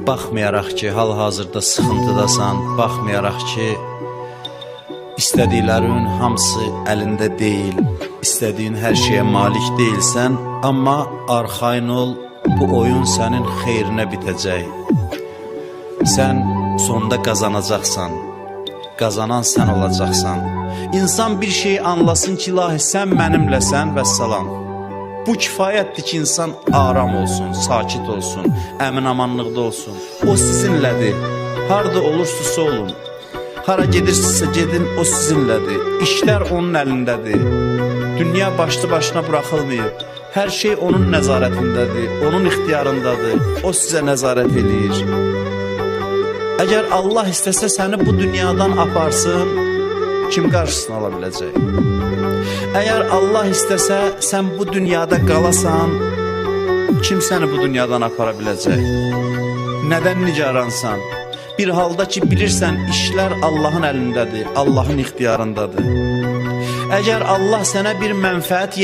Baxmayaraq ki, hal-hazırda sıxıntıdasan, baxmayaraq ki, istədiklərin hamısı əlində deyil, istədiyin hər şeyə malik deyilsən, amma arxayın ol, bu oyun sənin xeyrinə bitəcək. Sən sonda qazanacaqsan, qazanan sən olacaqsan. İnsan bir şeyi anlasın ki, ilahi sən mənimləsən və salam. Bu kifayətdir ki, insan aram olsun, sakit olsun, əmin-amanlıqda olsun. O sizinlədir. Harada olursunuzsa olun. Hara gedirsinizsə gedin, o sizinlədir. İşlər onun əlindədir. Dünya başlı başına buraxılmayıb. Hər şey onun nəzarətindədir, onun ixtiyarındadır. O sizə nəzarət edir. Əgər Allah istəsə səni bu dünyadan aparsın, kim qarşısını ala biləcək? Əgər Allah istəsə sən bu dünyada qalasan, kim səni bu dünyadan apara biləcək? Nədən nigaransan? Bir halda ki bilirsən işlər Allahın əlindədir, Allahın ixtiyarındadır. Əgər Allah sənə bir mənfəət